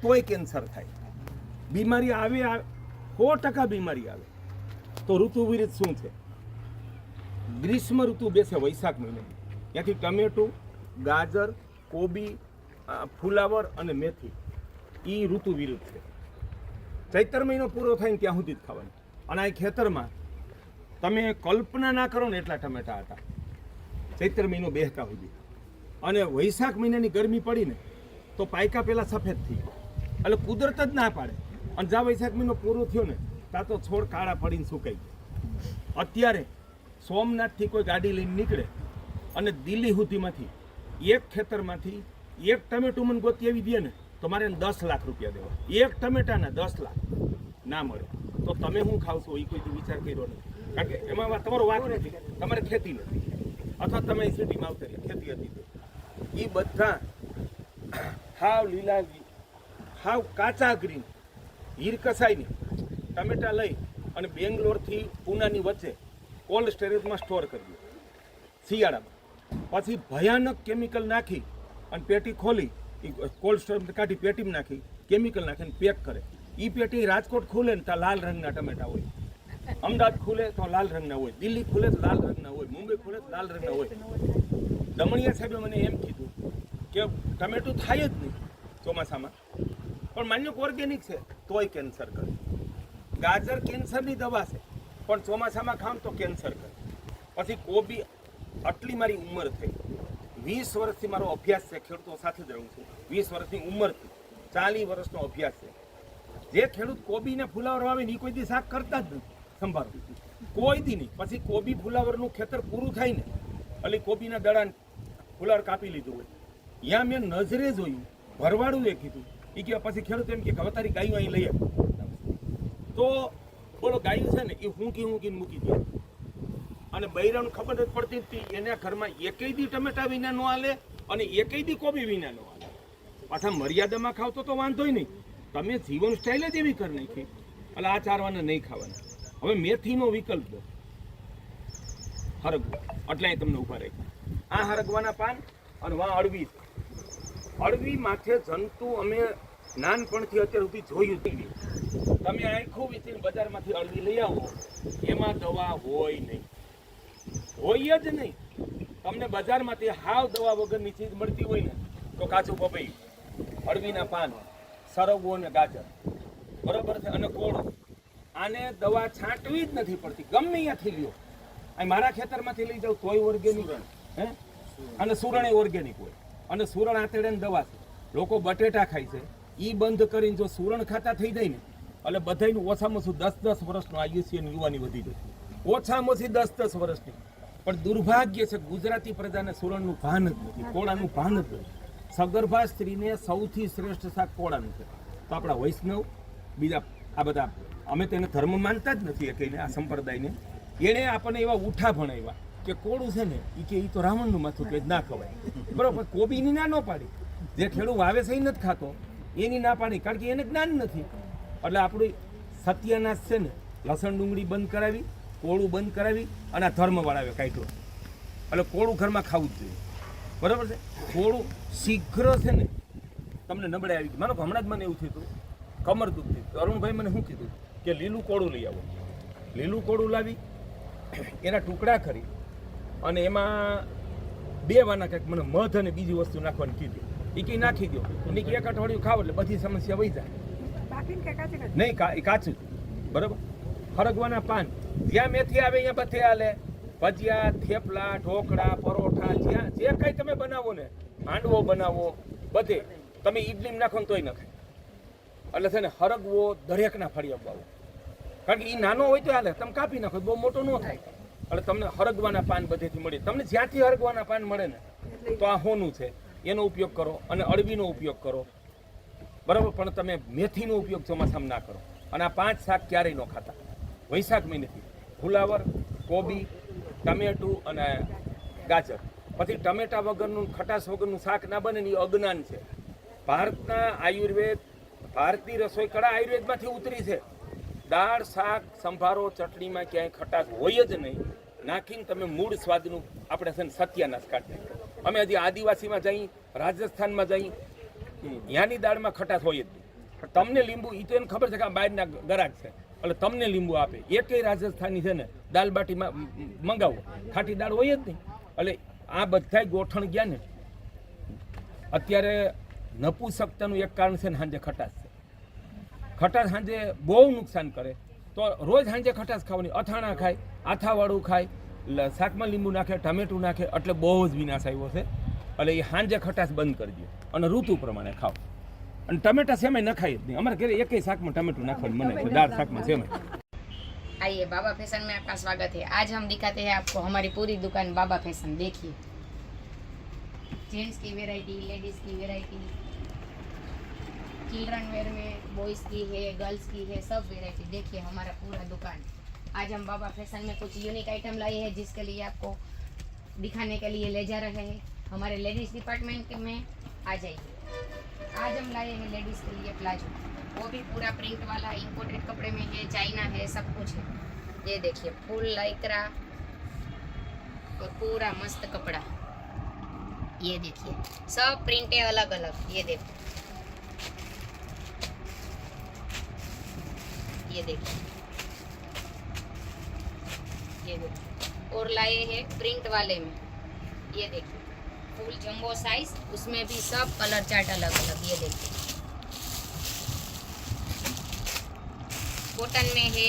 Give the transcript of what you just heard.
તોય કેન્સર થાય. બીમારી આવે 100% બીમારી આવે. તો ઋતુ વિરુદ્ધ શું છે? ગ્રીષ્મ ઋતુ બેસે વૈશાખ મહિનામાં. ત્યાંથી ટમેટું, ગાજર, કોબી, ફુલાવર અને મેથી એ ઋતુ વિરુદ્ધ છે. ચૈત્ર મહિનો પૂરો થાય ને ત્યાં સુધી જ ખાવાનું. અને આ ખેતરમાં તમે કલ્પના ના કરો ને એટલા ટમેટા હતા ચૈત્ર મહિનો બેસતા સુધી. અને વૈશાખ મહિનાની ગરમી પડી ને તો પાયકા પહેલાં સફેદ થઈ ગયો. એટલે કુદરત જ ના પાડે. અને જ્યાં વૈશાખ મહિનો પૂરો થયો ને ત્યાં તો છોડ કાળા પડીને સુકાઈ ગયા. અત્યારે સોમનાથથી કોઈ ગાડી લઈને નીકળે અને દિલ્હી સુધીમાંથી એક ખેતરમાંથી એક ટમેટું મને ગોતી આવી દે ને તો મારે 10 લાખ રૂપિયા દેવા. એક ટમેટાના 10 લાખ ના મળે તો તમે શું ખાવશો એ કોઈ વિચાર કર્યો નથી. કારણ કે એમાં તમારો વાંક નથી, તમારે ખેતી નથી, અથવા તમે સિટીમાં આવતા ખેતી હતી તો એ બધા હાવ લીલા, હાવ કાચા ગ્રીન હીર કસાઈને ટમેટા લઈ અને બેંગ્લોરથી પૂનાની વચ્ચે કોલ્ડ સ્ટોરેજમાં સ્ટોર કરી દો શિયાળામાં. પછી ભયાનક કેમિકલ નાખી અને પેટી ખોલી કોલ્ડ સ્ટોરેજ કાઢી પેટીમાં નાખી કેમિકલ નાખીને પેક કરે. એ પેટી રાજકોટ ખુલે ને ત્યાં લાલ રંગના ટમેટા હોય, અમદાવાદ ખુલે તો લાલ રંગના હોય, દિલ્હી ખુલે તો લાલ રંગના હોય, મુંબઈ ખુલે તો લાલ રંગના હોય. દમણિયા સાહેબે મને એમ કીધું કે ટમેટું થાય જ નહીં ચોમાસામાં, પણ માન્યો કે ઓર્ગેનિક છે તોય કેન્સર કરે. ગાજર કેન્સરની દવા છે પણ ચોમાસામાં ખાવ તો કેન્સર કરે. પછી કોબી, આટલી મારી ઉંમર થઈ, 20 વર્ષથી મારો અભ્યાસ છે, ખેડૂતો સાથે જ રહું છું. 20 વર્ષની ઉંમરથી 40 વર્ષનો અભ્યાસ છે. જે ખેડૂત કોબીને ફુલાવર વાવે ને એ કોઈ દી શાક કરતા જ નથી, સંભાળો કોઈ દી નહીં. પછી કોબી ફુલાવરનું ખેતર પૂરું થાય ને એટલે કોબીના દડાને ફુલાવર કાપી લીધું હોય, ત્યાં મેં નજરે જોયું, ભરવાડું એ કીધું. એ કે પછી ખેડૂત એમ કે હવે તારી ગાયું અહીં લઈ આવે. તો બોલો ગાયું છે ને એ હુંકીને મૂકી દે. અને બૈરાનું ખબર જ પડતી હતી એના ઘરમાં એકેય દી ટમેટા વિના ન હાલે અને એકેય દી કોબી વિના ન હાલે. પાછા મર્યાદામાં ખાવતો તો વાંધોય નહીં, તમે જીવન સ્ટાઇલ જ એવી કરી નાખી એટલે આ ચારવાના નહીં ખાવાના. હવે મેથીનો વિકલ્પ દો, હરગવો, એટલે તમને ઉભા રહી. આ હરગવાના પાન અને વાં અળવી. અળવી માથે જંતુ અમે નાનપણથી અત્યાર સુધી જોયું જ નહીં. તમે આખું વીસીને બજારમાંથી અળવી લઈ આવો, એમાં દવા હોય નહીં, હોય જ નહીં. તમને બજારમાંથી હાવ દવા વગરની ચીજ મળતી હોય ને તો કાચું પપૈયું, અળવીના પાન, સરગવો અને ગાજર, બરોબર છે, અને કોળું. આને દવા છાંટવી જ નથી પડતી, ગમે અહીંયાથી લ્યો. અહીં મારા ખેતરમાંથી લઈ જાવ તોય ઓર્ગેનિક, હે, અને સુરણ એ ઓર્ગેનિક હોય. અને સુરણ આતેડાની દવા છે. લોકો બટેટા ખાય છે, એ બંધ કરીને જો સુરણ ખાતા થઈ જાય ને એટલે બધાનું ઓછામાં ઓછું 10-10 વર્ષનું આયુષ્યની યુવાની વધી જાય, ઓછામાં ઓછી 10-10 વર્ષની. પણ દુર્ભાગ્ય છે ગુજરાતી પ્રજાને સુરણનું ભાન જ નથી, કોળાનું ભાન જ નથી. સગર્ભા સ્ત્રીને સૌથી શ્રેષ્ઠ શાક કોળાનું છે. તો આપણા વૈષ્ણવ બીજા આ બધા અમે તેને ધર્મ માનતા જ નથી કહીને આ સંપ્રદાયને, એણે આપણને એવા ઉઠા ભણાવ્યા કે કોળું છે ને એ તો રાવણનું માથું કે ના ખવાય. બરોબર, કોબીની ના ન પાડી, જે ખેડૂત વાવે છે એ નથી ખાતો એની ના પાડી, કારણ કે એને જ્ઞાન નથી. એટલે આપણું સત્યાનાશ છે ને, લસણ ડુંગળી બંધ કરાવી, કોળું બંધ કરાવી અને આ ધર્મવાળાએ કાઢ્યો. એટલે કોળું ઘરમાં ખાવું જ જોઈએ, બરાબર છે. કોળું શીઘ્ર છે ને તમને નબળે આવી ગઈ. માનો કે હમણાં જ મને એવું થયું હતું, કમર દુખતી. તો અરુણભાઈ મને શું કીધું કે લીલું કોળું લઈ આવો. લીલું કોળું લાવી એના ટુકડા કરી અને એમાં 2 વાના કંઈક મને મધ અને બીજી વસ્તુ નાખવાની કીધી. એ કંઈ નાખી દો અને એક અઠવાડિયું ખાવ એટલે બધી સમસ્યા વહી જાય. નહીં કાચું, બરાબર. હરગવાના પાન જ્યાં મેથી આવે અહીંયા બધે હાલે. ભજીયા, થેપલા, ઢોકળા, પરોઠા, જ્યાં જે કંઈ તમે બનાવો ને, હાંડવો બનાવો, બધે તમે ઈડલીમાં નાખો ને તોય નખાય. એટલે છે ને હરગવો દરેકના ફળિયા બાવો, કારણ કે એ નાનો હોય તો હાલે, તમે કાપી નાખો બહુ મોટો ન થાય. એટલે તમને હરગવાના પાન બધેથી મળે. તમને જ્યાંથી હરગવાના પાન મળે ને તો આ હોનું છે એનો ઉપયોગ કરો અને અળવીનો ઉપયોગ કરો, બરાબર. પણ તમે મેથીનો ઉપયોગ ચોમાસામાં ના કરો. અને આ 5 શાક ક્યારેય ન ખાતા વૈશાખ મહિનેથી. ફુલાવર, કોબી, ટમેટું અને ગાજર. પછી ટમેટા વગરનું, ખટાશ વગરનું શાક ના બને ને એ અજ્ઞાન છે. ભારતના આયુર્વેદ, ભારતીય રસોઈ કળા આયુર્વેદમાંથી ઉતરી છે. દાળ, શાક, સંભારો, ચટણીમાં ક્યાંય ખટાશ હોય જ નહીં. નાખીને તમે મૂળ સ્વાદનું આપણે છે ને સત્યાનાશ કાઢી. અમે હજી આદિવાસીમાં જઈ, રાજસ્થાનમાં જઈ, ત્યાંની દાળમાં ખટાશ હોય જ નહીં. તમને લીંબુ ઈ તો એને ખબર છે કે આ બહારના ગરાક છે એટલે તમને લીંબુ આપે. એકેય રાજસ્થાની છે ને દાલ બાટીમાં મંગાવો ખાટી દાળ હોય જ નહીં. એટલે આ બધાય ગોઠણ ગયા ને. અત્યારે નપુસકતાનું એક કારણ છે ને સાંજે ખટાશ છે. ખટાશ સાંજે બહુ નુકસાન કરે. તો રોજ સાંજે ખટાશ ખાવાની, અથાણા ખાય, આથાવાળું ખાય, શાકમાં લીંબુ નાખે, ટમેટું નાખે, એટલે બહુ જ વિનાશ આવ્યો છે. એટલે એ સાંજે ખટાશ બંધ કરજો અને ઋતુ પ્રમાણે ખાઓ. અને ટમેટા સેમાય ન ખાય જ નહીં. અમારા ઘરે એકેય શાકમાં ટમેટું નાખવાનું મને છે, દાળ શાકમાં સેમાય. आइए बाबा फैशन में आपका स्वागत है। आज हम दिखाते हैं आपको हमारी पूरी दुकान बाबा फैशन। देखिए जेंट्स की वैरायटी, लेडीज़ की वैरायटी, चिल्ड्रन वेयर में बॉयज़ की है, गर्ल्स की है, सब वैरायटी। देखिए हमारा पूरा दुकान। आज हम बाबा फैशन में कुछ यूनिक आइटम लाए हैं जिसके लिए आपको दिखाने के लिए ले जा रहे हैं। हमारे लेडीज़ डिपार्टमेंट में आ जाइए। आज हम लाए हैं लेडीज़ के लिए प्लाजो, वो भी पूरा प्रिंट वाला इंपोर्टेड कपड़े में है, चाइना है, सब कुछ है। ये देखिए फुल लाइक्रा और पूरा मस्त कपड़ा। ये देखिए सब प्रिंटें अलग अलग। ये देखो, ये देखिए, ये देखिए। और लाए हैं प्रिंट वाले में। ये देखिए फुल जंबो साइज, उसमें भी सब कलर चार्ट अलग अलग। ये देखिए कॉटन में है।